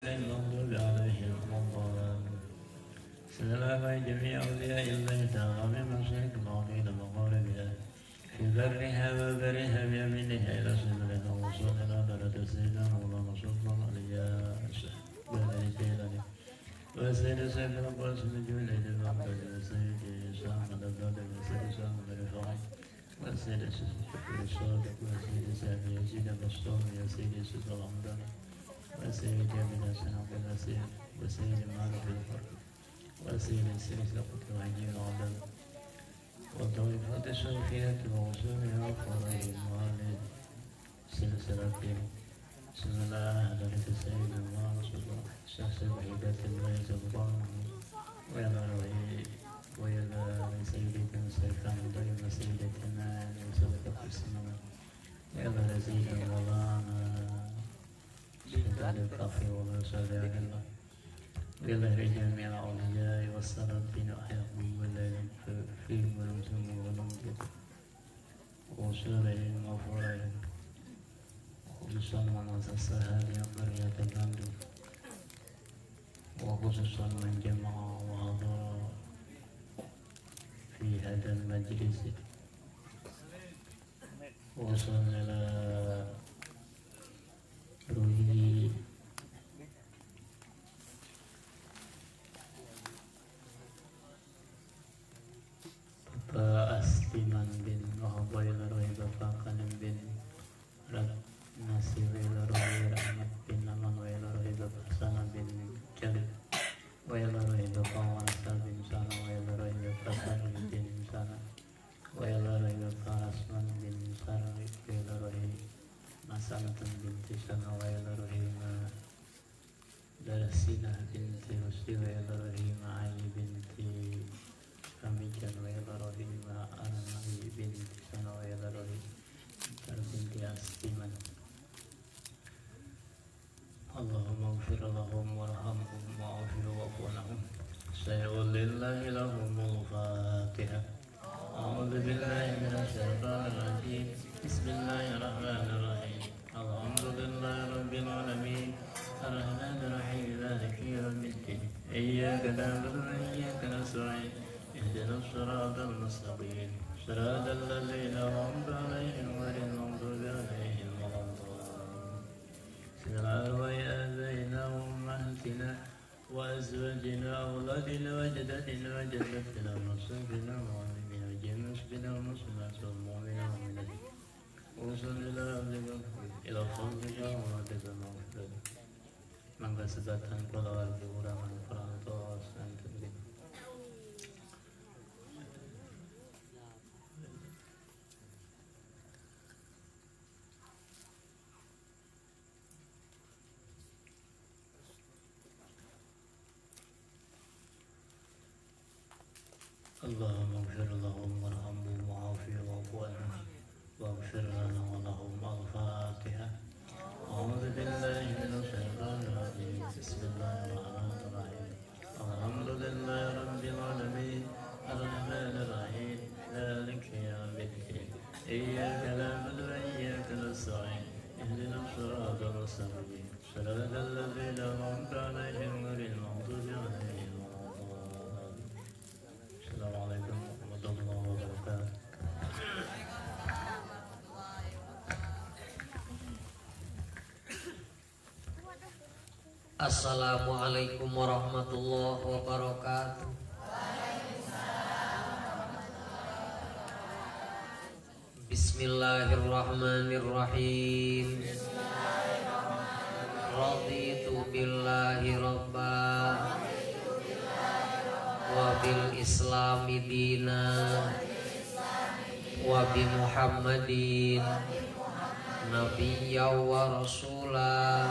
المغضوب عليهم ولا الضالين. صلى الله على جميع أولياء الله تعالى من مشرق الأرض إلى مغاربها في برها وبرها بيمينها إلى شمالها وصلنا على سيدنا مولانا صلى الله عليه وسلم وسيد سيد القاسم جليل المقدس وسيد سامد الضاد وسيد سامد الرفاعي وسيد سيد الصادق وسيد سعد يزيد البسطام وسيد سيد الحمداني وسيد من السنة وسيد مالك الفرق وسيد السلسلة وعجيب العدل وطائفة الصوفية وغصونها وفرائض المعالي سلسلة بسم الله حضرة سيد الله رسول الله شخص وحيدة الله سبحانه ويلا سيدنا سيفان ضيم سيدتنا وسبق السماء ويلا سيدنا مولانا سيدنا الكافي والرسول الله ويلا جميع الأولياء والصالحين أحياء والليل فيهم ونمتم ونمتم وصولهم وفرائهم خصوصا من الصحابة قرية الأندلس وخصوصا من جمع وحضر في هذا المجلس وصلنا إلى روحي Bapak Asliman bin Wahabai Larohi Bapak Kanim bin Nasir Larohi Rahmat bin Aman Larohi Bapak Sana bin Jalil Larohi Bapak Wansa bin Sana Larohi Bapak Sana bin Sana Larohi Bapak Asman bin Sana Larohi Masanatan bin Sana Larohi Darsinah binti Rusdi Larohi Ma'ali binti Kamijan Larohi Ma'anami binti Sana Larohi binti Asliman. Allahumma ighfir lahum warhamhum wa'afi wa'fu anhum. Sayyul lillahi lahumul Fatiha. A'udzu billahi minasy syaithanir rajim. Bismillahirrahmanirrahim. Alhamdulillahi rabbil alamin. Arrahmanir rahim. Maliki yaumiddin. Iyyaka na'budu wa iyyaka nasta'in. Ihdinas siratal mustaqim. Siratal ladzina an'amta 'alaihim ghairil maghdubi 'alaihim waladdallin. Bismillahirrahmanirrahim. أمهاتنا وأزواجنا وأولادنا وجداتنا وجدتنا وصحبنا وعلمنا وجميع مسلمين والمسلمات والمؤمنين والمؤمنات وصلى الله إلى فضلك ورحمتك المغفرة من kesempatan pada waktu kurangan perantau santai. اللهم اغفر لهم وارحمهم وعافهم واعف عنهم واغفر لنا ولهم الفاتحة. أعوذ بالله من الشيطان الرجيم. بسم الله الرحمن الرحيم. الحمد لله رب العالمين الرحمن الرحيم مالك يوم الدين إياك نعبد وإياك نستعين اهدنا الصراط المستقيم صراط الذين أنعمت عليهم غير المغضوب عليهم. Assalamualaikum warahmatullahi wabarakatuh. Assalamualaikum warahmatullahi wabarakatuh. Bismillahirrahmanirrahim. Raditu billahi rabba wa bil islami dina wa bi muhammadin nabiyya wa rasula.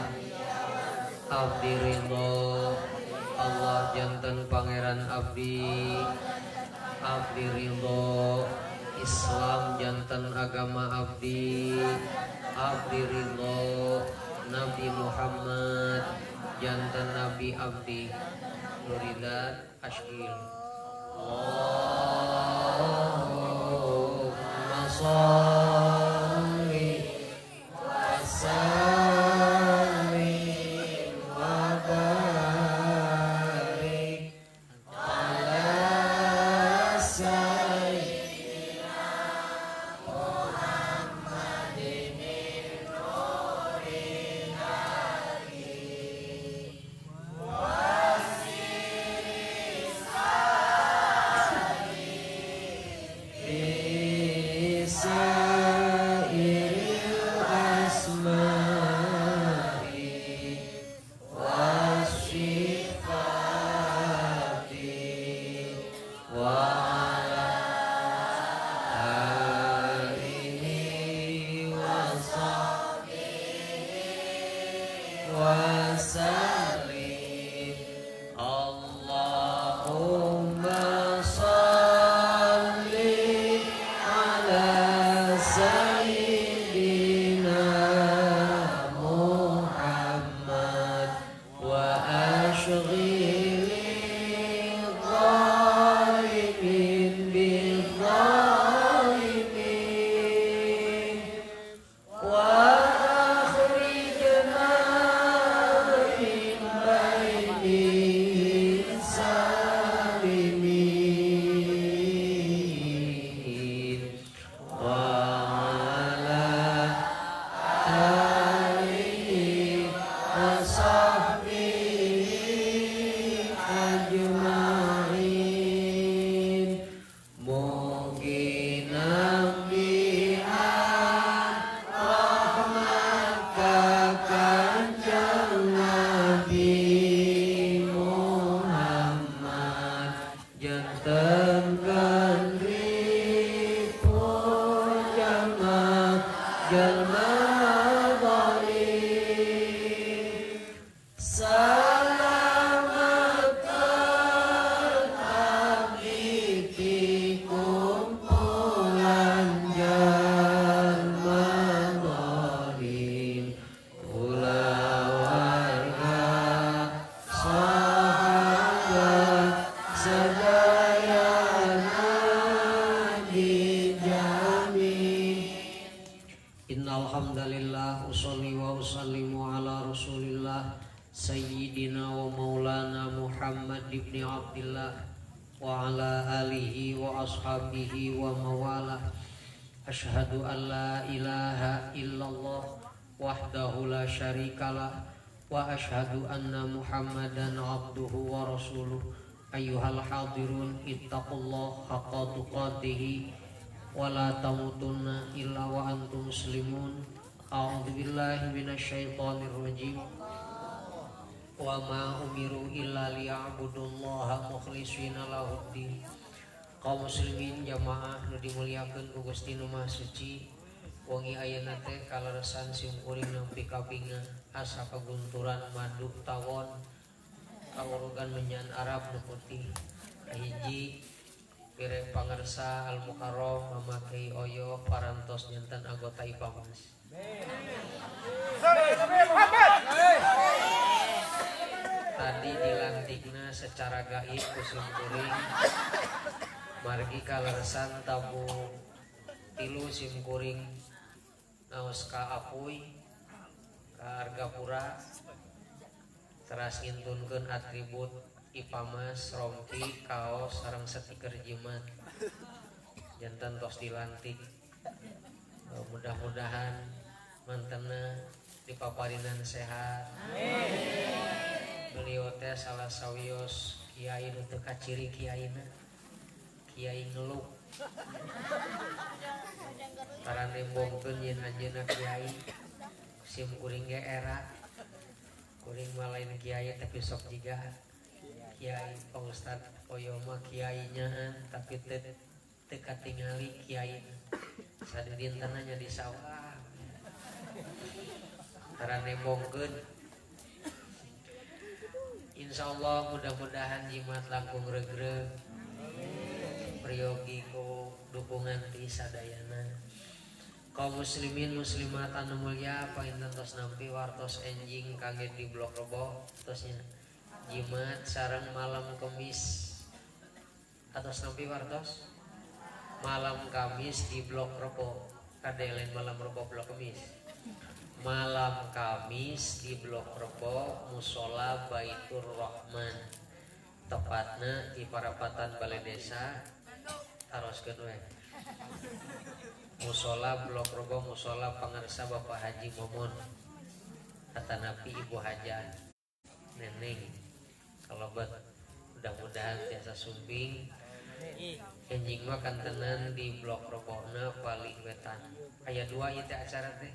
Abdi ridho Allah janten pangeran abdi. Abdi ridho Islam janten agama abdi. Abdi ridho Nabi Muhammad janten nabi abdi. Nuridan Ashkil. Allahumma sholli wa sallim wa أشغل الظالمين بالظالمين وأخرجنا من بين السالمين وعلى آله وصحبه أجمعين مقينا بها رحمتك كنجل Nabi Muhammad jantan ribu jamaah jalma zalim Salamatan abdi fi kumpulan jalma zalim Kula warga sahabat sedayana dijamin Innal hamdalillah usolli wa usallimu ala rasulillah sayyidina wa maulana Muhammad ibni Abdillah wa ala alihi wa ashabihi wa mawalah Ashhadu an la ilaha illallah wahdahu la syarikalah wa ashhadu anna Muhammadan abduhu wa rasuluh ayyuhal hadirun ittaqullah haqqa tuqatih wa la tamutunna illa wa antum muslimun a'udzu billahi minasyaitonir rajim wa ma umiru illa liya'budullaha mukhlishina lahuddin kaum muslimin jamaah nu dimuliakeun ku Gusti Nu Maha Suci wengi ayeuna teh kaleresan simkuring nepi ka binga asa kagunturan madu tawon kawurugan menyan Arab nu putih kahiji pire pangarsa Al Mukarrom mamakai oyo parantos jantan anggota IPAMAS tadi dilantikna secara gaib ku simkuring margi kaleresan tamu tilu simkuring naos ka Apuy ka Argapura teras ngintunkeun atribut IPAMAS rompi kaos sareng stiker jimat jantan tos dilantik mudah-mudahan mantena dipaparinan sehat beliau teh salah sawios kiai nu teu kaciri kiaina kiai ngeluk para nembongkeun yen anjeunna kiai sim kuring ge era kuring mah lain kiai tapi sok jiga kiai Pak Ustad oyo mah kiai nyaan tapi teu katingali kiai sadidintana nya di sawah para nembongkeun insyaallah mudah-mudahan jimat langkung regreg priyogi ku dukungan ti sadayana kaum muslimin muslimat anu mulia painten tos nampi wartos enjing kangge di Blok Rebo tosnya jimat sareng malam Kamis atos nampi wartos malam Kamis di Blok Rebo kade lain malam Rebo Blok Kamis malam Kamis di Blok Rebo musola Baitur Rahman tepatna di Parapatan Balai Desa taroskeun we musola Blok Rebo musola pangarsa Bapak Haji Momon atanapi Ibu Haja Neneng kalebet mudah-mudahan tiasa sumping enjing mah kantenan di Blok Robona paling wetan aya dua ieu teh acara teh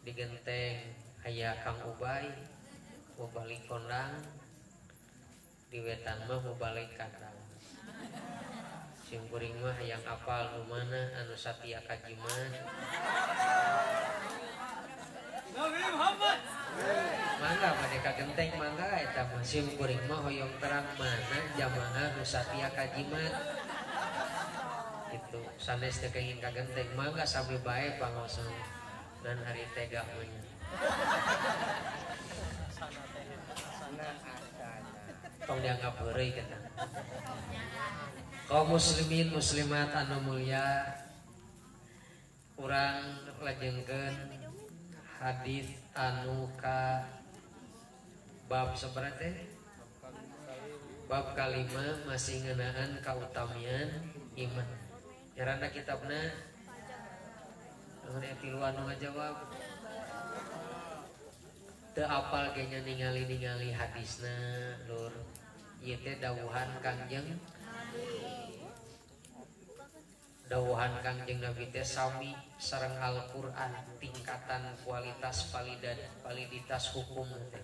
di genteng aya Kang Ubay mau balik kondang di wetan mah mau balik kandang simkuring mah yang apal nu mana anu satia kajiman Nabi Muhammad mangga pada ka genteng mangga eta mah simkuring mah hoyong terang mana jamaah nu satia kajiman itu sanes teh kenging ka genteng mangga sami bae pangosan dan hari tega mah tong dianggap heureuy kita. Kaum muslimin muslimat anu mulia, urang lajengkeun hadis anu ka bab sabaraha teh? Bab kalima masih ngeunaan kautamian iman. Nyarana kitabna ngan tilu anu ngajawab. Teu apal ge nya ningali hadisna lur. Ieu teh dawuhan Kangjeng Nabi teh sami sareng Al-Qur'an tingkatan kualitas validitas hukum teh.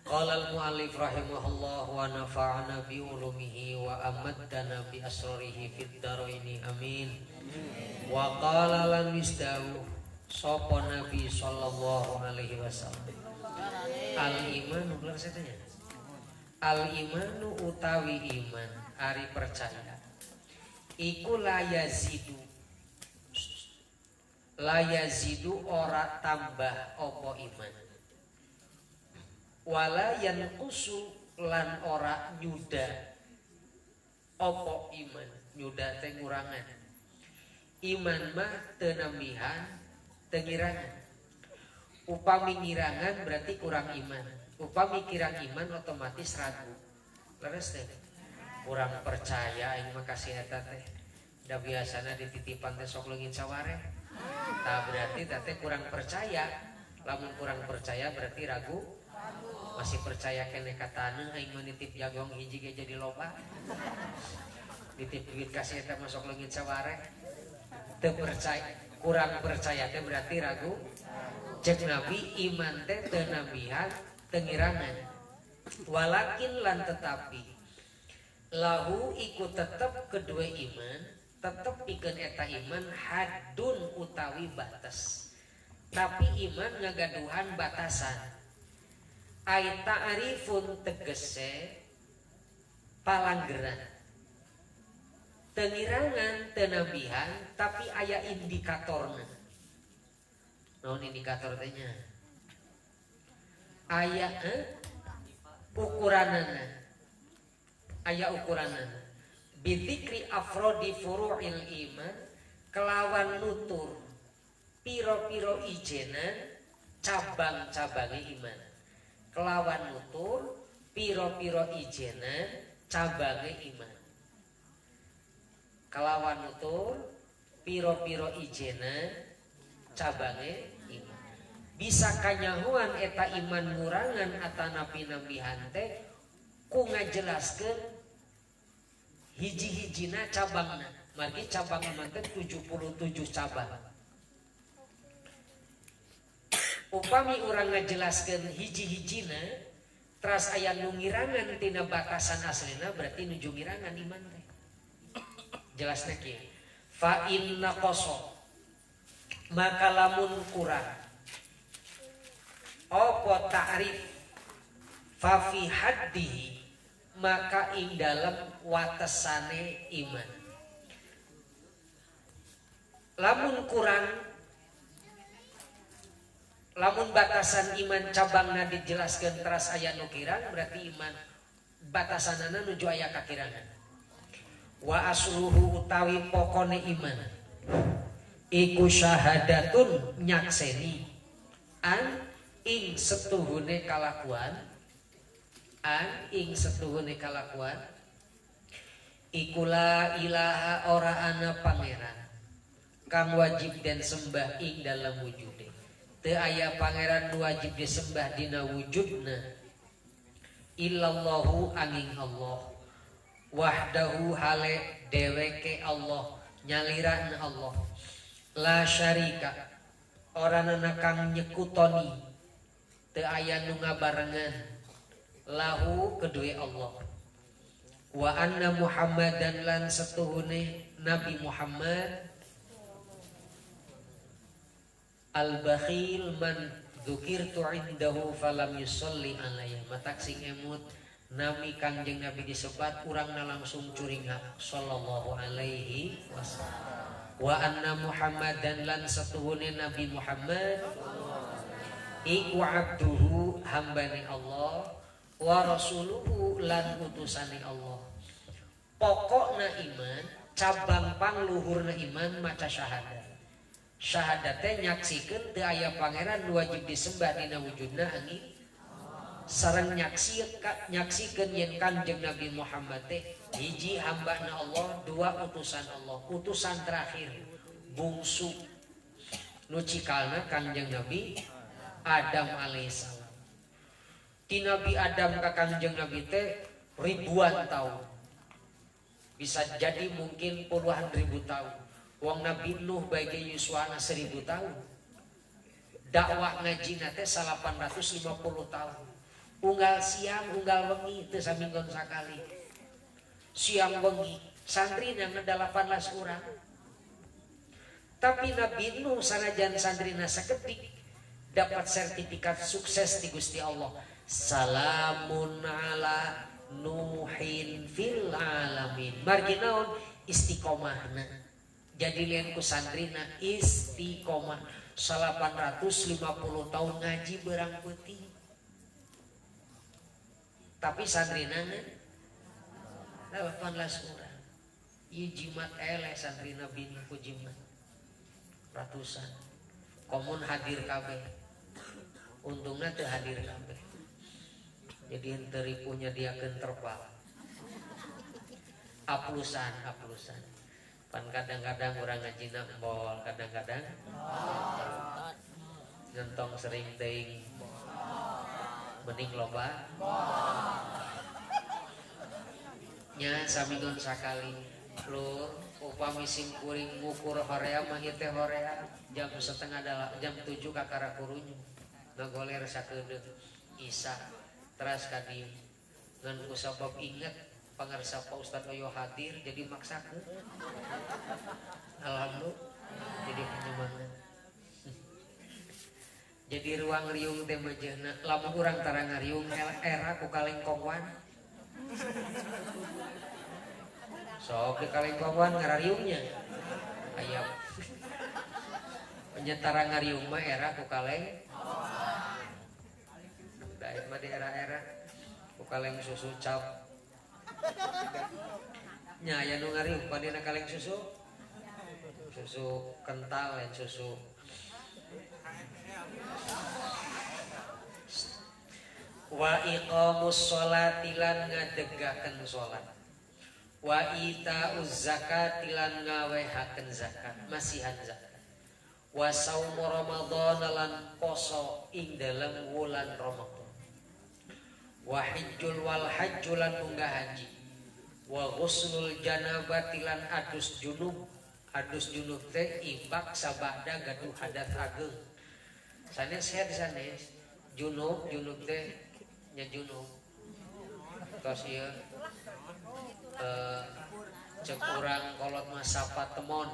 Qala al-muallif rahimahullah wa nafa'ana bi ulumihi wa amaddana bi asrarihi fid dharaini amin. Wa qala lan misdahu sapa Nabi sallallahu alaihi wasallam. Al-iman ulah satanya. Al-imanu utawi iman ari percaya. Iku la yazidu ora tambah apa iman. Wala yanqusu lan ora nyuda apa iman. Nyuda teh ngurangan. Iman mah teu nambihan teu ngirangan. Upami ngirangan berarti kurang iman. Upami kirang iman otomatis ragu. Leres teh. Kurang percaya aing mah kasih eta teh. Da biasana dititipan teh sok leungit saware. Tah berarti teh kurang percaya. Lamun kurang percaya berarti ragu. Masih percaya kene katana aing mah nitip jagong hiji ge jadi loba. Nitip duit kasih eta masuk leungit saware. Teu percaya, kurang percaya teh berarti ragu. Cek Nabi iman teh teu nambihan teu ngirangan. Walakin lan tetapi lahu iku tetep kedua iman, tetep pikeun eta iman hadun utawi batas. Tapi iman ngagaduhan batasan. Ai ta'rifun tegese palanggeran. Teu ngirangan teu nambihan tapi aya indikatorna. Naon indikator teh nya? Aya ukuranana. Aya ukuranana. Bidzikri afrodi furu'il iman kelawan nutur piro-piro ijenan cabang-cabange iman. Kelawan nutur piro-piro ijenan cabange iman. Kelawan nutur piro-piro ijenan cabange iman. Bisa kanyahuan eta iman ngurangan atanapi nambihan teh ku ngajelaskeun hiji-hijina cabangna. Margi cabang iman teh 77 cabang. Upami urang ngajelaskeun hiji-hijina teras aya nu ngirangan tina batasan aslina berarti nuju ngirangan iman teh. Jelasna kieu. Fa inna qasa maka lamun kurang apa ta'rif fa fi haddihi maka ing dalam watasane iman. Lamun kurang, lamun batasan iman cabangna dijelaskeun teras aya nu kirang berarti iman batasanana nuju aya kakirangan. Wa asluhu utawi pokone iman iku syahadatun nyakseni an ing setuhune kalakuan iku la ilaha ora ana pangeran kang wajib den sembah ing dalam wujude. Teu aya pangeran wajib disembah dina wujudna illallahu angin Allah wahdahu hale deweke Allah nyaliran Allah la syarika oranana kang nyekutoni teu aya nu ngabarengan lahu kedue Allah wa anna Muhammadan lan setuhune Nabi Muhammad al-bakhil man dzukirtu indahu falam yusolli alayya matak sing emut nami Kangjeng Nabi disebat urangna langsung curinga sallallahu alaihi wasallam wa anna Muhammadan lan setuhune Nabi Muhammad iku abduhu hambani Allah wa rasuluhu lan utusane Allah. Pokokna iman, cabang pangluhurna iman maca syahadat. Syahadat teh nyaksikeun teu aya pangeran wajib disembah dina wujudna angin sareng nyaksikeun yen Kanjeng Nabi Muhammad teh hiji hambana Allah, dua utusan Allah, utusan terakhir bungsu nu cikalna Kanjeng Nabi Adam alaihissalam. Ti Nabi Adam ka Kanjeng Nabi teh ribuan tahun, bisa jadi mungkin puluhan ribu tahun. Wong Nabi Nuh bagi yuswana 1000 tahun, dakwah ngaji nate 850 tahun. Unggal siang unggal wengi teu saminggon sakali. Siang wengi santri yang 18 orang. Tapi Nabi Nuh sanajan santrina sakedik dapat sertifikat sukses di Gusti Allah. Salamun ala Nuhin fil alamin. Margi naon istiqomahna. Jadi lian ku santrina istiqomah 850 tahun ngaji berang peuting. Tapi santrina 18 orang. Ieu jimat eleh santrina bini ku jimat ratusan. Komun hadir kabeh. Untungna teu hadir kabeh. Jadi henteu ripunya diakeun terbal. Aplusan. Pan kadang-kadang orang ngaji bol, kadang-kadang ngentong sering teuing mending loba nya saminggon sakali. Lur upami sim kuring ngukur horea mah ieu teh horea jam 7 kakara kurunyu ngagoler sakedeuk Isa teras ka dieu ngan kusabab inget pangarsa Pak Ustadz Oyo hadir jadi maksakeun. Alhamdulillah jadi penyemangat. Jadi ruang riung teh majehna lamun urang tara ngariung era ku kalengkongwan. Sok di kalengkongwan ngarariungnya. Aya penyetara ngariung mah era ku kaleng. Daek mah di era-era ku kaleng susu cap. Nya aya nu ngariung padina kaleng susu kental dan susu wa iqamus sholati lan ngadegakeun salat wa itauz zakati lan ngawehakeun zakat masihan zakat wa saum ramadhan lan poso ing dalem wulan Ramadan wa hajjul wal hajjul lan munggah haji wa ghusnul janabati lan adus junub teh ibak sabada gaduh hadat ageng sanes sehat sanes junub teh nya junub tos ieu cek urang kolot mah sapa temon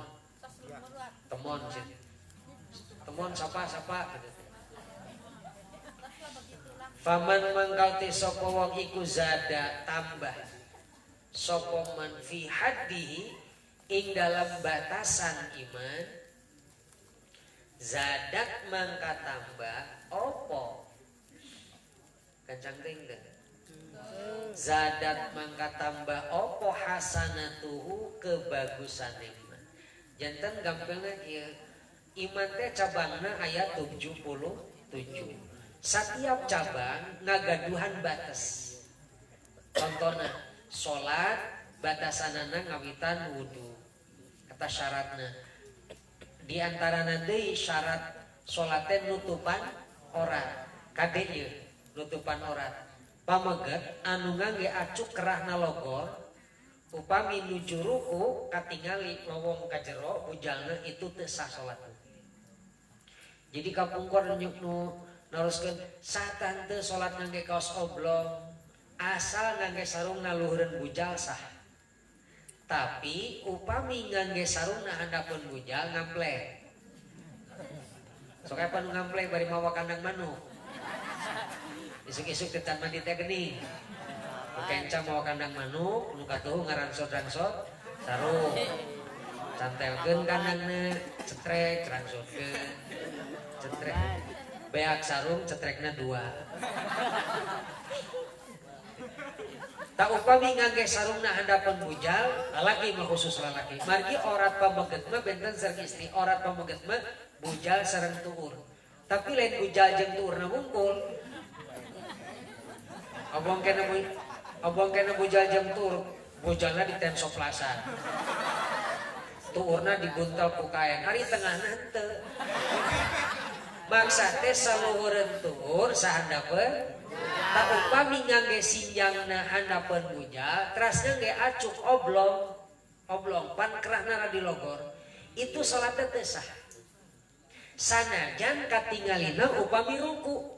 sapa gitu. Faman mangkalti sapa wong iku zada tambah sapa man fi haddihi ing dalam batasan iman zadat mangka tambah opo kencang teuing teh zadat mangka tambah opo hasanatuhu kebagusan iman janten gampangna ieu iman teh cabangna aya 77 setiap cabang ngagaduhan batas contohna salat batasanana ngawitan wudu kata syaratna di antarana deui syarat salat teh nutupan aurat kade ieu nutupan aurat pameget anu ngangge acuk kerahna logor upami nuju ruku katingali lowong ka jero bujalna itu teu sah salat. Jadi kapungkur nu naruskeun satan teu salat ngangge kaos oblong asal ngangge sarung naluhureun bujal sah. Tapi upami ngangge sarung handapun bujal ngample. Sok aya nu ngample bari mawa kandang manuk. Isuk-isuk tetan mandi teh geuning. Kencang mawa kandang manuk, nu katuh ngaransot-ransot sarung. Cantelkeun kandangna, cetrek ransotkeun. Cetrek. Beak sarung cetrekna 2. tak upami ngangge sarungna handapan bujal lalaki mah khusus lalaki margi orat pameget mah benten sareng istri orat pameget mah bujal sareng tuur tapi lain bujal jeung tuurna wungkul abang kena bujal jeung tuur bujalna ditensoplasan tuurna dibuntel ku kaen ari tengahna henteu maksa teh saluhureun tuur sahandapeun tak upami ngangge sinjangna handapeun bujal teras ngangge acuk oblong pan kerahna di logor itu salat teh sah sanajan katingalina upami ruku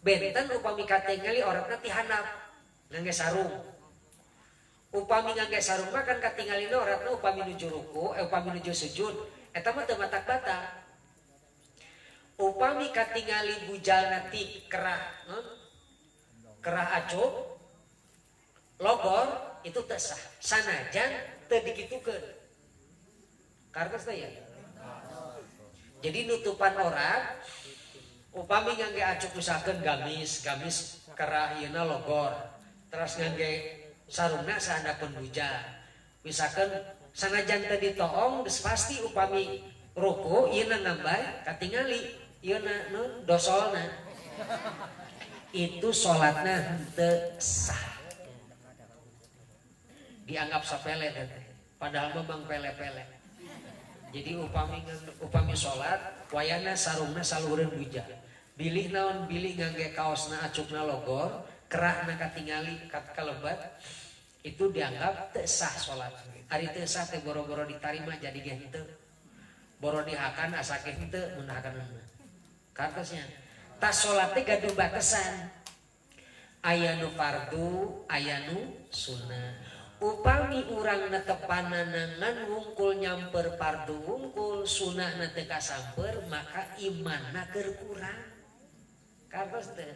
benten upami katingali orangna ti handap ngangge sarung upami ngangge sarung mah kan katingalina orangna upami nuju ruku upami nuju sujud eta mah teu matak-batak upami katingali bujalna ti kerah acuk logor itu teu sah sanajan teu dikitukeun kartos teh ya jadi nutupan orat upami ngangge acuk misalkan gamis kerah ieuna logor terus ngangge sarungna sahandapeun bujal misalkan sanajan teu ditoong geus pasti upami ruku ieuna ngambay katingali ieuna dosolna itu sholatnya henteu sah dianggap sepele padahal memang pele-pele jadi upami sholat wayana sarungna salureun bujal bilih naon bilih ngangge kaosna acukna logor kerahna katingali kalebat itu dianggap teu sah sholat ari teu sah teh boro-boro ditarima jadi ge henteu boro dihakan asa ge henteu mun hakanna kartosnya tas sholat teh gaduh batasan aya nu fardu aya nu sunnah upami urang netepanana ngan wungkul nyamper fardu wungkul sunnahna teu kasamper maka imanna keur kurang kartos teh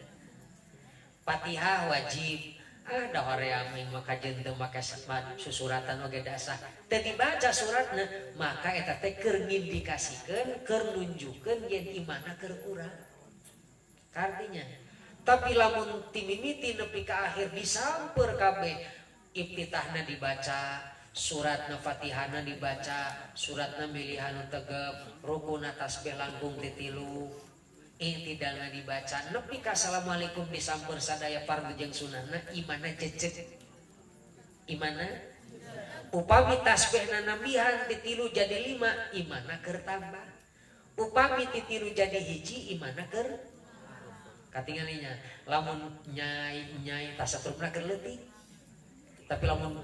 Fatihah wajib da hoream mah kajeun teu make susuratan oge dasar teu dibaca suratna maka eta teh keur ngindikasikeun keur nunjukkeun yen imanna keur kurang artinya tapi lamun timimiti nepi ka akhir disamper kabeh iftitahna dibaca suratna Fatihahna dibaca suratna milihan tegep rukuna tasbih langkung titilu i'tidalna dibaca nepi ka assalamualaikum disamper sadaya fardu jeung sunnahna imanna jejeg imanna upami tasbihna nambihan titilu jadi 5 imanna keur tambah upami titilu jadi hiji imanna keur katingalinya lamun nyai tasatrumna keur leutik tapi lamun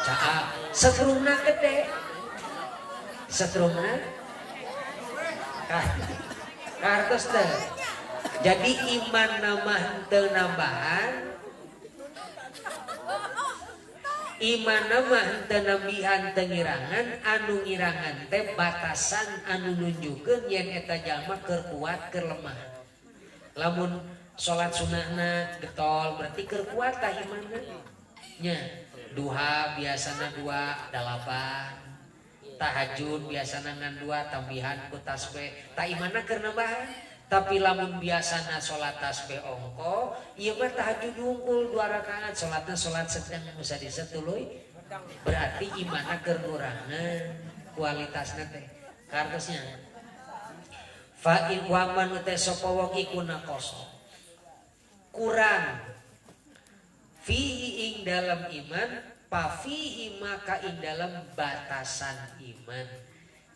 caa setrumna gede setrumna kartos teh jadi iman nama teu nambahan iman nama henteu nambihan teu ngirangan anu ngirangan teh batasan anu nunjukkeun yen eta jalma keur kuat keur lemah lamun salat sunahna getol berarti keur kuat tah imanna nya duha biasana 2 8 tahajud biasana ngan 2 tambihan ku tasbih tah imanna keur nambahan tapi lamun biasana salat tasbih ongko ieu mah tahajud wungkul 2 rakaat salatna salat sedang bisa disetuluy berarti imanna keur ngurangan kualitasna teh kartosnya fa in wa man teh sapa wong iku naqoso kurang fihi ing dalam iman pa fihi maka ing dalam batasan iman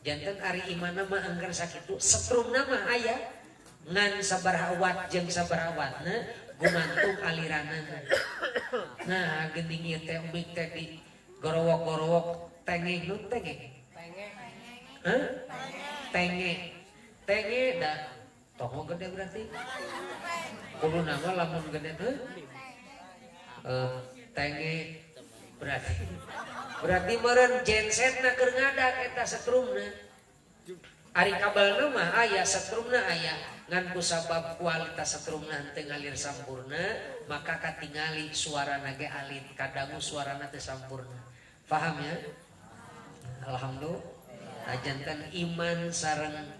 janten ari imanna mah anggar sakitu setrumna mah aya ngan sabaraha wat jeung sabaraha watna gumantung aliranana nah geuning ieu teh mik teh di gorowok-gorowok tengeh nu tengeh tengeh da tongo gede berarti kudu nama lamun gede teh tengeh berarti meureun gensetna keur ngadak eta setrumna ari kabalna mah aya setrumna aya ngan kusabab kualitas setrumna teu ngalir sampurna maka katingali suarana ge alit kadangu suarana teu sampurna paham ya alhamdulillah janten iman sareng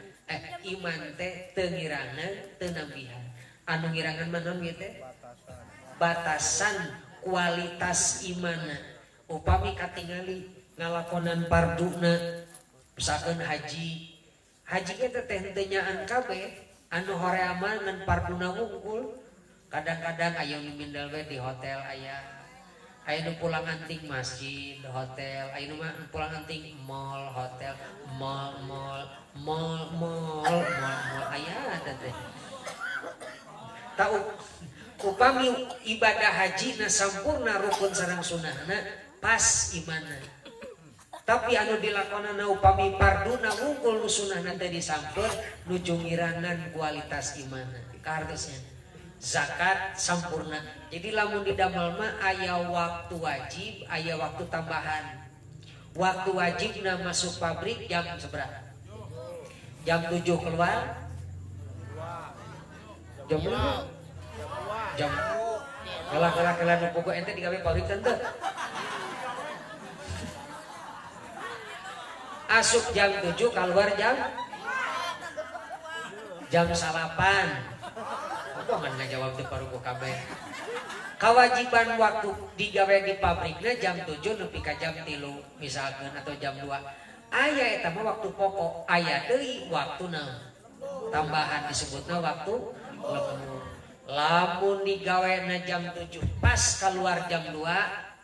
iman teh teu ngirangan teu nambihan anu ngirangan mana gitu batasan kualitas imana upami katingali ngalakonan parduna misalkan haji kita teh henteu nyaan kabeh anu hoream ngan parduna wungkul kadang-kadang aya nu mindel we di hotel aya nu pulang anting masjid hotel aya nu pulang anting mall hotel mall aya ada teh tahu upami ibadah haji na sampurna rukun sareng sunahna pas imana tapi anu dilakonana upami parduna wungkul nu sunahna teh disampeur nuju ngiranan kualitas imana kahartosna zakat sampurna jadi lamun didamel mah aya waktu wajib aya waktu tambahan waktu wajibna masuk pabrik jam seberapa jam 7 keluar jam berapa jam kalah nu pokok ente digawe pabrik teu asup jam 7 keluar jam salapan kok ngan ngajawab teu parugo kabeh kewajiban waktu digawe di pabrikna jam 7 nepi ka jam 3 misalkan atau jam 2 aya eta mah waktu pokok aya deui waktuna tambahan disebutna waktu lembur lamun digawena jam 7 pas keluar jam 2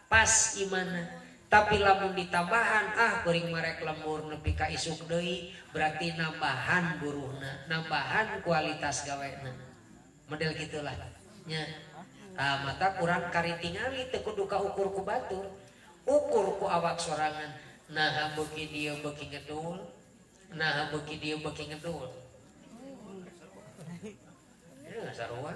pas imana tapi lamun ditambahan kuring marek lembur nepi ka isuk deui berarti nambahan buruhna nambahan kualitas gawena model gitulah nya mata kurang kari tingali teu kudu ka ukur ku batur ukur ku awak sorangan nah beuki dieu beuki ngedul nah beuki dieu beuki ngedul ya sarua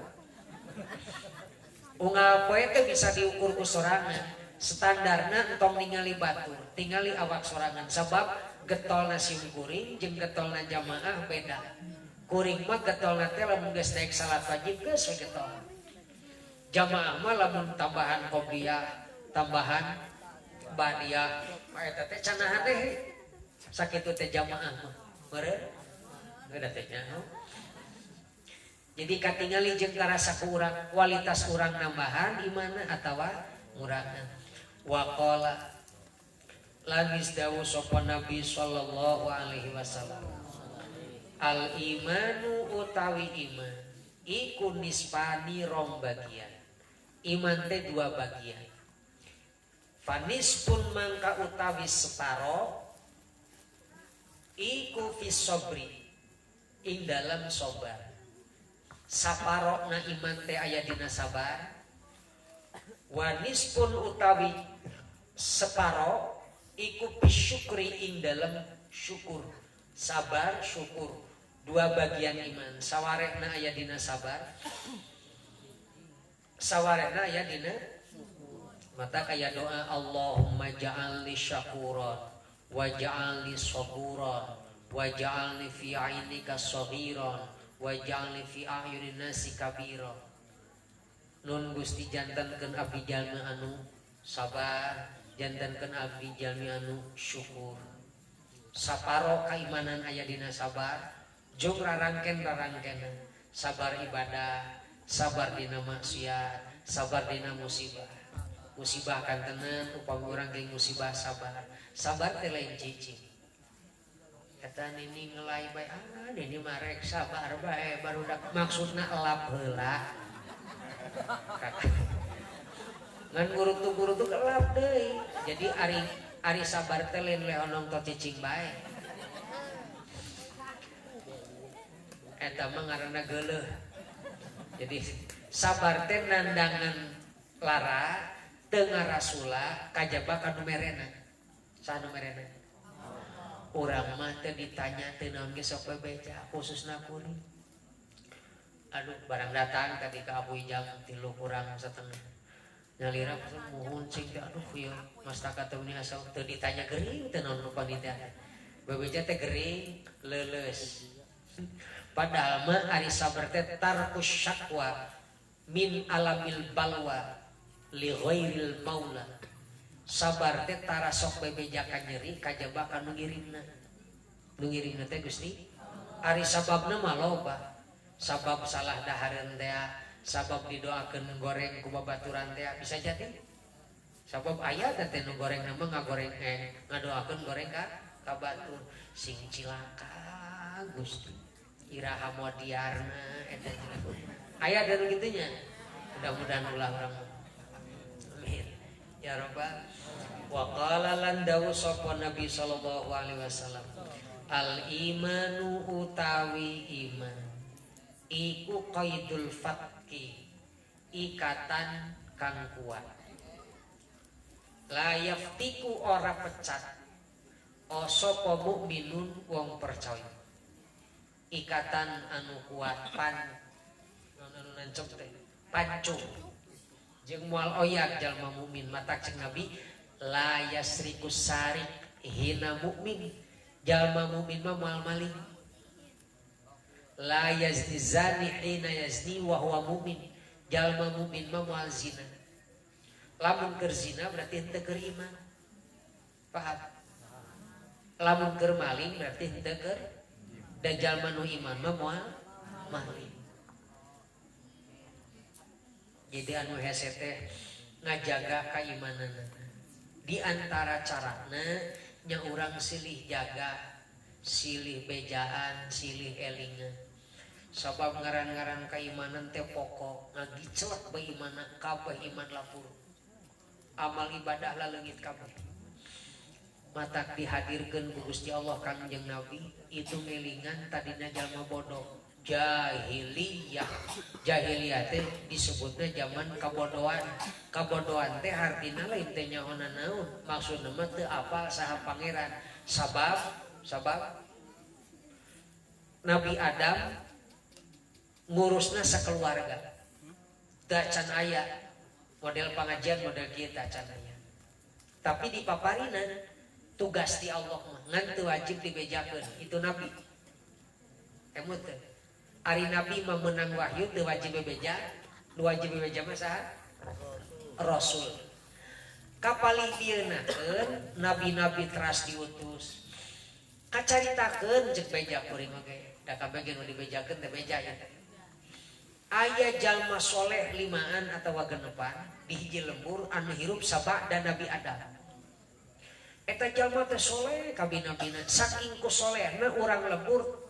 unggal poe teh bisa diukur ku sorangan standarna entong ningali batur tingali awak sorangan sebab getolna sim kuring jeung getolna jamaah beda kuring mah getolna teh lamun geus naik salat wajib geus we getol jamaah mah lamun tambahan qobliyah tambahan badiah eta teh canahan teh sakitu teh jamaah mah meureun geus teh nya jadi katingali jeung karasa ku urang kualitas urang nambahan imana atawa ngurangan waqala langis dawu sapa nabi sallallahu alaihi wasallam al imanu utawi iman iku nisfani rong bagian iman teh dua bagian fanis pun mangka utawi separo iku fis sobri ing dalam sobar saparokna iman teh aya dina sabar wanis pun utawi separo iku bisyukri ing dalam syukur sabar syukur dua bagian iman sawarehna aya dina sabar sawarehna aya dina mata kaya doa Allahumma ja'alni syakuran wa ja'alni saburan wa ja'alni fi ainika saghiran wa ja'alni fi a'yunin nasi kabiran nun Gusti jantankeun abdi jalma anu sabar jantankeun abdi jalmi anu syukur saparo kaimanan aya dina sabar jeung rarangken sabar ibadah sabar dina maksiat sabar dina musibah kan tenan upami urang ge musibah sabar teh lain cicing eta nini ngelai bae nini marek sabar bae barudak maksudna elap heula ngan gurutu elap deui jadi ari sabar teh lain leonong to cicing bae eta mah ngaranna geuleuh jadi sabar teh nandangan lara teu ngarasula kajaba ka nu merena saha nu merena urang mah teu ditanya teu naon ge sok bebeja khususna kuring aduh barang datang tadi ka Abu Ijam 3 kurang setengah nyalira muhun cing teh aduh ieu mastaka teu ni asa teu ditanya geuring teu naon nu panitia bebeja teh geuring leuleus padahal mah ari sabar teh tarkus syakwa min alamil balwa li ghairil maula sabar teh tara sok bebejakan nyeri kajaba ka nu ngiringna teh Gusti ari sababna mah loba sabab salah dahareun teh, sabab didoakeun goreng ku babaturan teh bisa jadi. Sabab aya teh nu goreng nama ngagoreng ngadoakeun goreng ka batur sing cilaka Gusti. Iraha modiarna eta aya dan gitunya. Mudah-mudahan ulah urang. Amin. Ya Rabbal. Wa qala lan dawu sapa Nabi sallallahu alaihi wasallam. Al imanu utawi iman iku qaidul fatki ikatan kang kuat. La yaftiku ora pecat sapa mukminun wong percaya. Ikatan anu kuat anu nancep teh pancung jeung moal oyak jalma mukmin matak cing Nabi la yasrikus sarik hina mukmin jalma mukmin mah moal maling la yazni zani hina yazni wa huwa mukmin jalma mukmin mah moal zina lamun keur zina berarti henteu keur iman paham lamun keur maling berarti henteu keur dan jalma nu iman mah moal maling. Jadi anu hese teh ngajaga keimananna. Di antara carana nya urang silih jaga, silih bejaan, silih elingan. Sabab ngaran-ngaran keimanan teh pokok ngagiclek bae imanna kabeh iman lapur. Amal ibadah laleungit kabeh. Matak dihadirkeun ku Gusti Allah Kangjeng Nabi itu ngelingan tadina jalma bodoh jahiliyah teh disebutna zaman kabodohan teh artina lain teh nyaona naon maksudna mah teu apal saha pangeran sabab Nabi Adam ngurusna sakeluarga teu can aya model pengajian model kieu teu can aya tapi di paparina tugas di Allah mah ngan teu wajib dibejakeun itu Nabi emut teh ari Nabi mah meunang wahyu teu wajib bebeja nu wajib bebeja mah saha Rasul kapalihieunnakeun nabi-nabi teras diutus kacaritakeun jeung beja kuring oge da kabeh nu dibejakeun teh beja ya aya jalma soleh limaan atawa genepan di hiji lembur anu hirup sabak dan Nabi Adam eta jalma teh soleh kabina-bina saking ku solehna urang lembur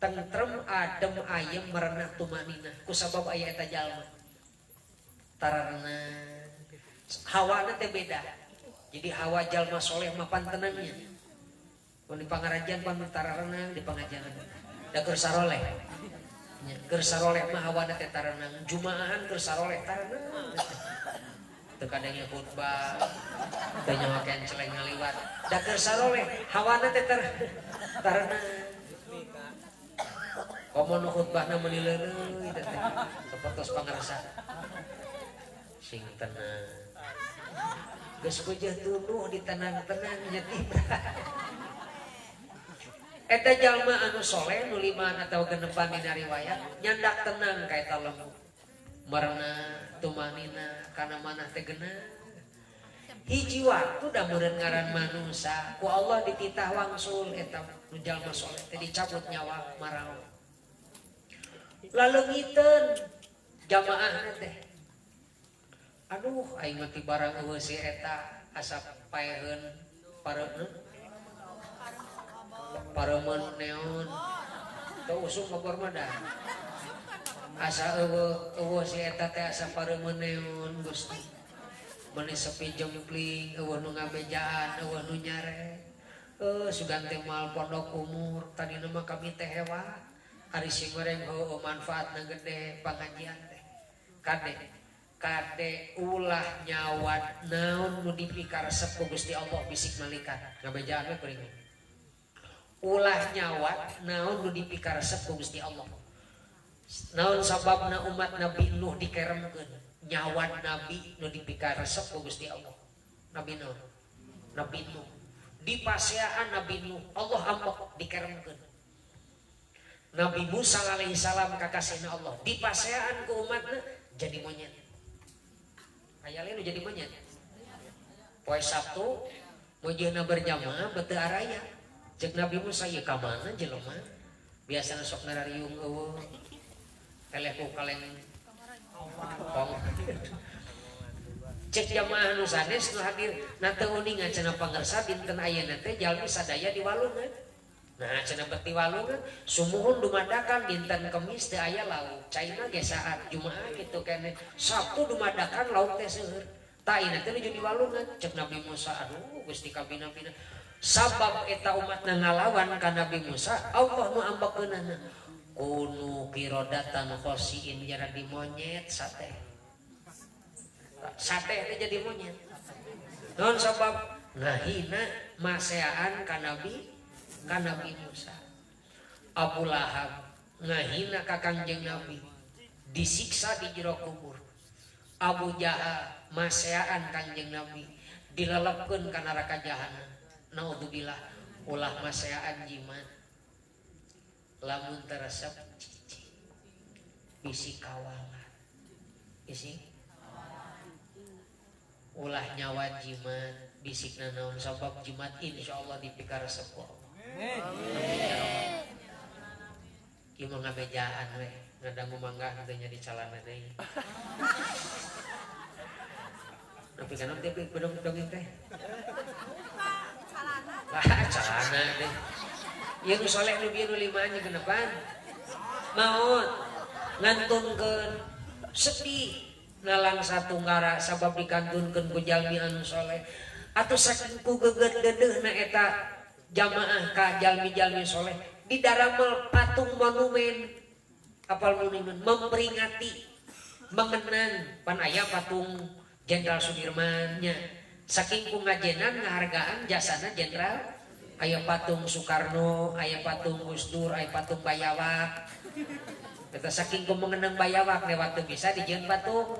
tentrem adem ayem merenah tumanina kusabab aya eta jalma tararna hawana teh beda jadi hawa jalma soleh mah pantenangnya mun di pangarajan pan tararna di pangajian da keur saroleh nya keur saroleh mah hawana teh taranang jumaahan keur saroleh taranang teu kadang khutbah teu nyawakeun celeng ngaliwat da keur saroleh hawana teh taranang komo nu khutbahna meuli leuleuy teh sapertos pangarasa sing tenang geus beujeuh tuluh ditenang-tenang nya tibra eta jalma anu soleh nu limaan atawa genepan dina riwayat nyandak tenang ka eta lembur marana tumanina kana manah teh geunah hiji waktu da meureun ngaran manusia ku Allah dititah wangsul eta nu jalma soleh teh dicabut nyawa marau laleungiteun jamaahna teh aduh aing mah ti barang eueuh si eta asa paeheun paremen neon teu usum ngobor mah dah asa eueuh si eta teh asa paremen neon Gusti meuni sepi jempling eueuh nu ngabejaan eueuh nu nyare sugan teh moal pondok umur tadina mah kami teh hewa ari sing goreng heueuh manfaatna gede pangajian teh kade ulah nyawat naon nu dipikaresep ku Gusti Allah bisik malaikat ngabejaan we kuring ulah nyawat naon nu dipikaresep ku Gusti Allah naon sababna umat Nabi Nuh dikeremkeun nyawat nabi nu dipikaresep ku Gusti Allah Nabi Nuh di paseaan Nabi Nuh Allah ambek dikeremkeun Nabi Musa alaihi salam kakasihna Allah di paseaan ku umatna jadi monyet aya lain nu jadi monyet poe Sabtu wajahna berjamaah beuteung araya cek Nabi Musa ieu ka mana jelema biasana sok narariung eueuh eleku kaleng kong cek jamaah nu sanes nu hadir na teu uningan cenah pangarsa dinten ayeuna teh jalmi sadaya di walungan. Nah cenah beti walungan sumuhun dumadakan dinten Kemis teh aya lauk caina ge saat Jumaah kitu keneh Sabtu dumadakan lauk teh seueur ta ayeuna teh nuju di walungan cek Nabi Musa aduh Gusti kabina-bina sabab eta umatna ngalawan ka Nabi Musa Allah nu ambakeunana kunu kirodatan khosiin jadi monyet sate teh jadi monyet non sabab ngahina maseaan ka Nabi Musa. Abu Lahab ngahina ka Kangjeng Nabi disiksa di jero kubur. Abu Jahal maseaan Kangjeng Nabi dilelepkeun ka neraka jahanam. Naudzubillah ulah maseaan jimat lamun teresep cici bisi kawalan bisi ulah nyawa jimat bisikna naon sabab jimat insyaallah dipikar resep ku Allah. Ieu mah ngabejaan we ngadangu mangga teh nya di calana deui. Tapi kana teh bedong teh. Lah calana deh. Ieu nu soleh nu bieu nu limaan nya genepan. Maot ngantunkeun sedih nalang satunggara sabab dikantunkeun ku jalmi anu soleh atuh saking ku geget dedeuna eta jamaah ka jalmi-jalmi soleh didaramel patung monumen apal monumen memperingati mengenang pan aya patung Jenderal Sudirman nya saking ku ngajenan ngahargaan jasana jenderal aya patung Soekarno aya patung Gus Dur aya patung Bayawak eta saking ku mengenang Bayawak lewat teu bisa dijieun patung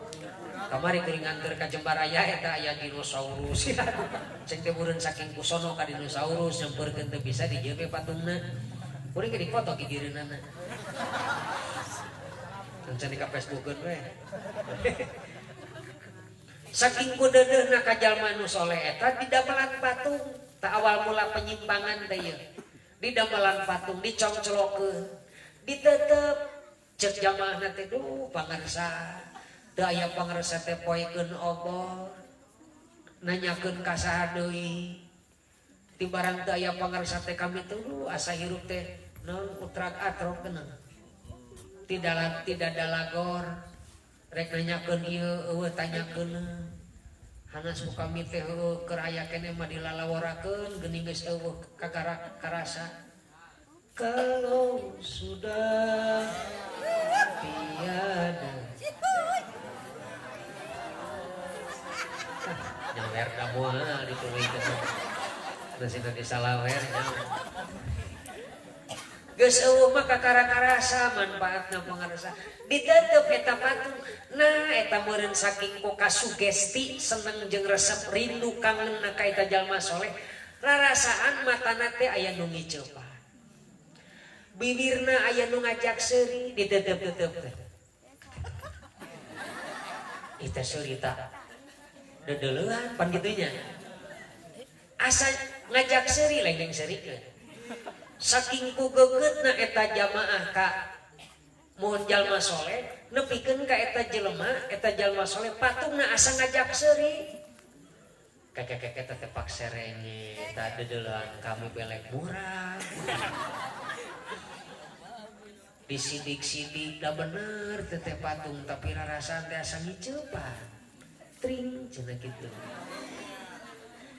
kamari kuring nganter ka Jembaraya eta aya dinosaurus cek teh meureun saking kusono ka dinosaurus nyampeurkeun teu bisa dijieun we patungna kuring ge dipoto ki direunana can di ka Facebookeun we saking ku dedeuna ka jalma nu soleh eta didamelan patung ta awal mula penyimpangan teh ieu didamelan patung dicongcolokeun ditetep cek jamaahna teh duh pangarsa teu aya pangarsa teh poekeun obor nanyakeun ka saha deui ti barang teu aya pangarsa teh kami teu asa hirup teh naon utrag atrok kenang tidak dalagor rek nanyakeun ieu eueuh tanyakeun hanas ku kami teh heueuh keur aya keneh mah dilalaworakeun geuning geus eueuh karasa kalau sudah tiada nyawer damoal dituluykeun geus disalawer geus eueuh mah kakara-karasa manfaatna pangarasa ditetep eta patung nah eta meureun saking ku kasugesti seneng jeung resep rindu kangenna ka eta jalma soleh rarasaan matana teh aya nu ngiceupan bibirna aya nu ngajak seuri ditetep-tetep teh eta cerita dedeleuhan pan kitu nya asa ngajak seuri lain seurikeun saking ku gegetna eta jamaah ka mohon jalma soleh nepikeun ka eta jalma soleh patungna asa ngajak seuri kakek eta teh pak serenge eta dedeleuhan kami belek murah disidik-sidik dah bener teteh patung tapi rarasan teh asa ngiceupan tring cenah kitu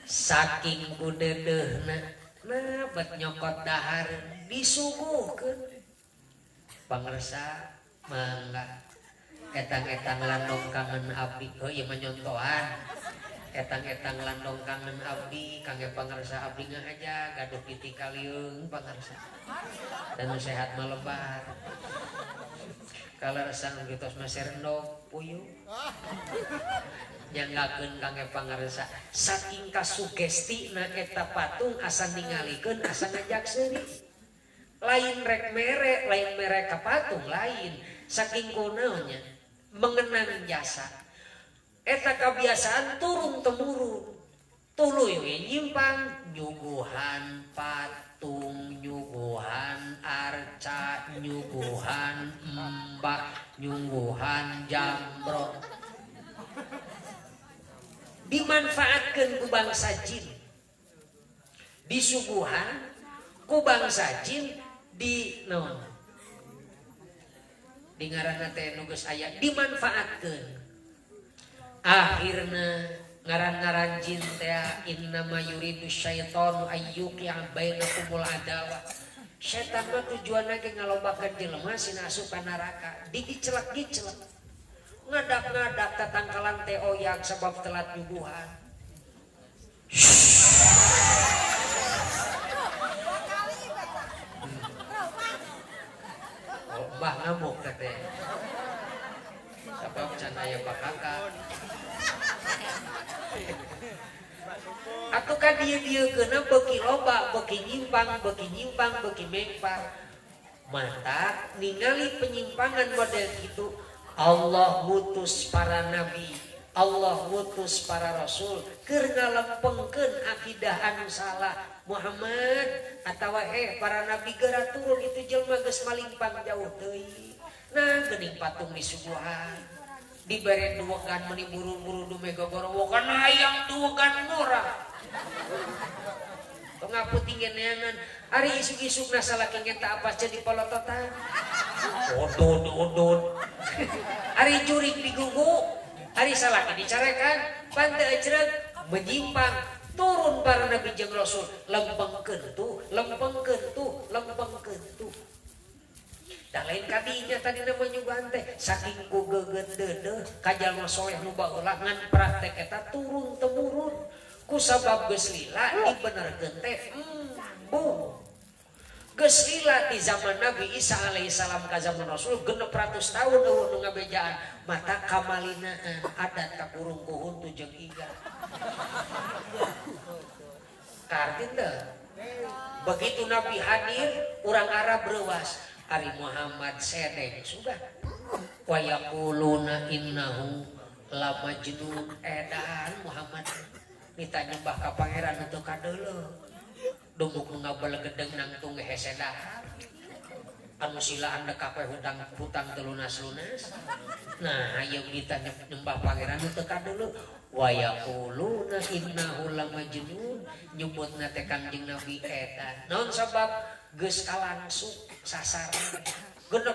saking ku dedeuna nah bet nyokot dahar disuguhkeun pangarsa mangga etang-etang landong kangen abdi ieu mah nyontohan etang-etang landong kangen abdi kangge pangarsa abdi ngahaja gaduh piti kaliung pangarsa dan sehat malebar kalarasan kitos maserendog puyuh nyanggakeun kangge pangarsa saking kasugestina eta patung asa ningalikeun asa ngajak seuri lain rek mere ka patung lain saking kunaonnya mengenang jasa eta kabiasaan turun temurun tuluy we nyimpang nyuguhan patung nyuguhan arca nyuguhan mbak nyuguhan jambro dimanfaatkan ku bangsa jin disuguhan ku bangsa jin di naon di ngaranna teh nu geus aya dimanfaatkeun akhirna ngaran-ngaran jin teh innama yuridu syaitanu ayyuqi'a bainakumul adawa setan mah tujuanna ge ngalombakeun jelema sina asup ka neraka digicelek-gicelek ngadak-ngadak tatangkalan teh oyang sebab telat nyuguhan Mbah ngamuk teh sebab can aya bakaka atuh kan dieu keuna beuki loba beuki nyimpang beuki mengpang mata ningali penyimpangan model gitu Allah ngutus para nabi Allah ngutus para rasul keur ngalempengkeun akidah anu salah Muhammad atawa para nabi geura turun itu jelema geus malimpang jauh teuing nah geuning patung disuguhan dibere duwegan meuni buru-buru dumega gorowokan hayang duwegan murah pengaputing geneangan ari isuk-isuk nasalaki ngeta apa jadi polototan odon ari jurik digugu ari salaki dicarekan panteu ejreg menyimpang turun para nabi jeung rasul lempengkeun tuh dan lain kadinya tadi nama nyuguhan teh saking ku geugeut deudeuh ka jalma soleh nu baheula ngan praktek eta turun temurun ku sabab geus lila dibenerkeun teh geus lila di zaman Nabi Isa alaihissalam ka zaman Rasul 600 tahun eueuh nu ngabejaan mata kamalinaan adat ka kurung kuhun tu jeung iga kartin teh begitu Nabi hadir urang Arab reuwas ari Muhammad sedeng sudah wa yaquluna innahu la majnun edan Muhammad ditanya nyembah ka pangeran untuk kadeuleuh dumuk nu ngabelegedeng nangtung hese dahar anu silaan deka we hutang teu lunas-lunas nah aya ditanya nyembah pangeran untuk kadeuleuh wa yaquluna innahu la majnun nyebutna teh Kanjeng Nabi edan naon sabab geus kalangsung sasaran 600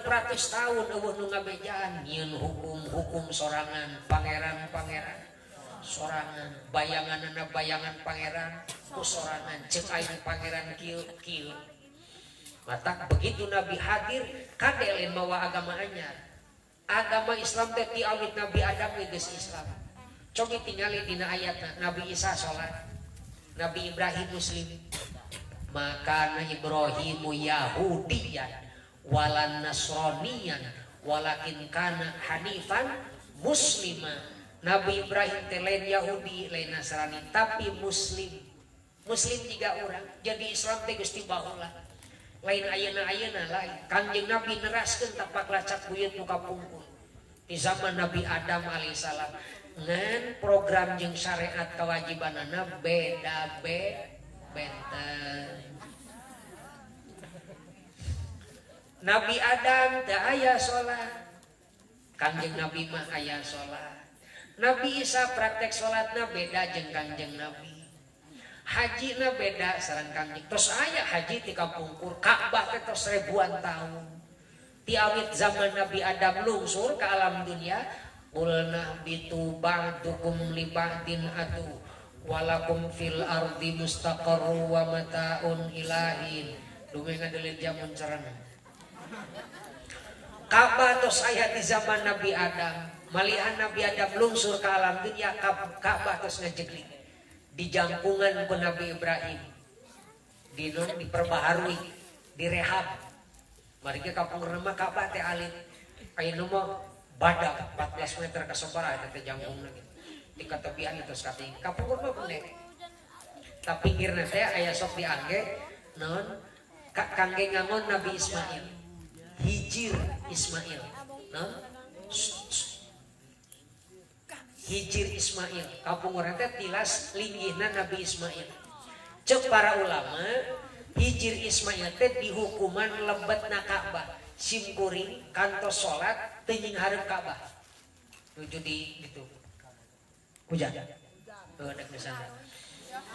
tahun eueuh nu ngabejaan nyieun hukum sorangan pangeran sorangan bayanganna bayangan pangeran ku sorangan ceuk aya pangeran kieu mata begitu Nabi hadir kade lain mawa agama anyar agama Islam teh ti awit Nabi Adam geus Islam cobi tingali dina ayatna Nabi Isa salat Nabi Ibrahim muslim maka Ibrahimu Yahudiyan walan Nasroniyan walakin kana hanifan muslima Nabi Ibrahim teh lain Yahudi lain Nasrani tapi muslim juga orang jadi Islam teh geus tibaheula lain ayeuna lain Kanjeng Nabi neraskeun tapak lacak buyut nu kapungkur di zaman Nabi Adam alaihissalam ngan program jeung syariat kewajibanana beda benten Nabi Adam teu aya salat Kanjeng Nabi mah aya salat Nabi Isa praktek salatna beda jeung Kanjeng Nabi hajina beda sareng Kanjeng tos aya haji ti kapungkur Ka'bah teh tos ribuan tahun ti awit zaman Nabi Adam lungsur ke alam dunia qulna bitu ba'dukum li ba'din adu walakum fil ardi mustaqarru wa mata'un ilahin dume ngadeulin jamun cereng Ka'bah tos aya di zaman Nabi Adam malihan Nabi Adam lungsur ke alam dunia Ka'bah tos ngajeglik di jangkungan ku Nabi Ibrahim diperbaharui direhab mari ke kampung remah Ka'bah teh alit ayeuna mah badak 14 meter ka sabaraha eta teh jangkungna gitu di katepian itu saking kampung mah bener tapi pinggirna teh aya sok diangge naon kangge ngangon Nabi Ismail Hijir Ismail naon Hijir Ismail kampung urang teh tilas linggihna Nabi Ismail cek para ulama Hijir Ismail teh dihukuman lebetna Ka'bah. Simkuring kantos salat teu nying hareup Ka'bah. Nuju di gitu. Hujan. Nek misalnya.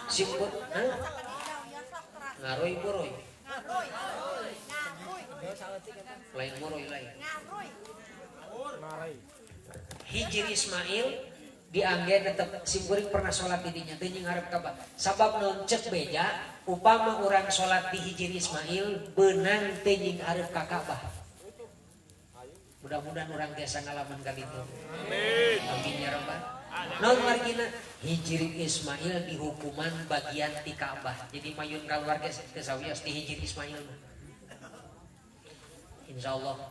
Simkur, ngaroy boroy. Lain boroy lain. Hijir Ismail diangge tetep simkuring pernah sholat di dinya teu nying hareup Ka'bah. Sabab naon cek beja upama urang sholat di Hijir Ismail beunang teu nying hareup ka Ka'bah. Mudah-mudahan urang tiasa ngalaman ka ditu. Amin. Amin ya rabbal. Naon margina Hijir Ismail dihukuman bagian ti Ka'bah. Jadi mayun keluarga kesawios di Hijir Ismail. Insyaallah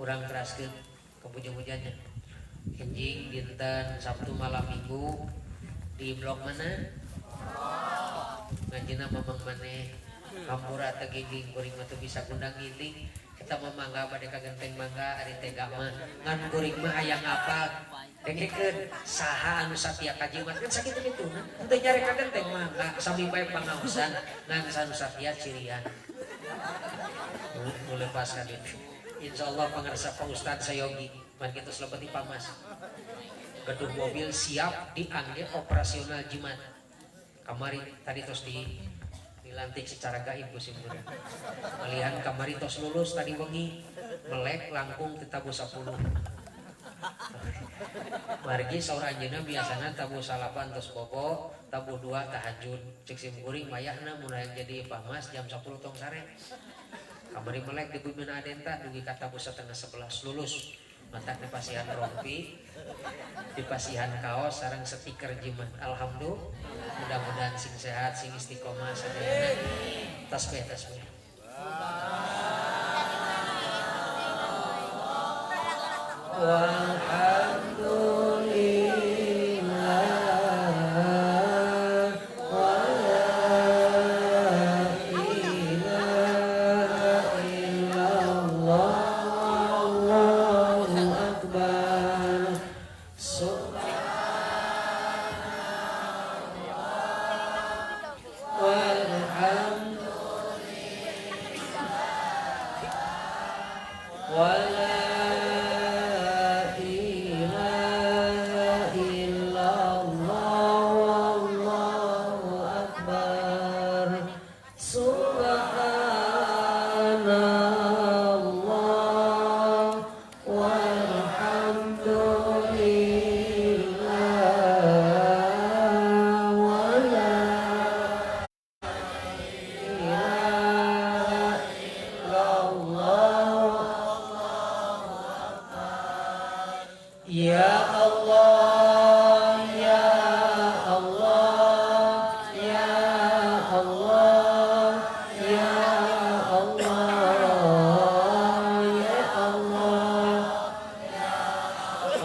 urang teraskeun kepuja-pujannya. Enjing dinten Sabtu malam Minggu di blok mana? Ngajina mamang maneh hampura teh giging kuring mah teu bisa kundang giling. Kita memangga bade ka genteng mangga ari teh mah ngan kuring mah hayang apa? Dengekeun saha anu satia ka jimat kan sakitu kitu. Teu nyari ka genteng mangga sami bae pangaosan ngan sanu satia cirian. Mulai pas ka ditu. Insyaallah pangarsa Pak Ustaz Sayogi mari kita selebeti pamas. Gedung mobil siap diangge operasional jimat. Kamari tadi tos dilantik secara gaib Gus Imran. Malihan kamari tos lulus tadi wengi melek langkung ti tabu 10. Margi saur anjeunna biasana tabu 8 tos bobo, tabu 2 tahajud. Cek simkuring mayahna mun hayang jadi pamas jam 10 tong sare. Kamari melek di Bumin Adenta dugi ka tabu 10:30 lulus. Matak di pasihan rompi, di pasihan kaos, sarang stiker jimat. Alhamdulillah, mudah-mudahan sing sehat, sing istiqomah sadayana. Tasbih.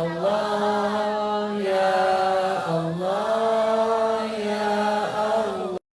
Allah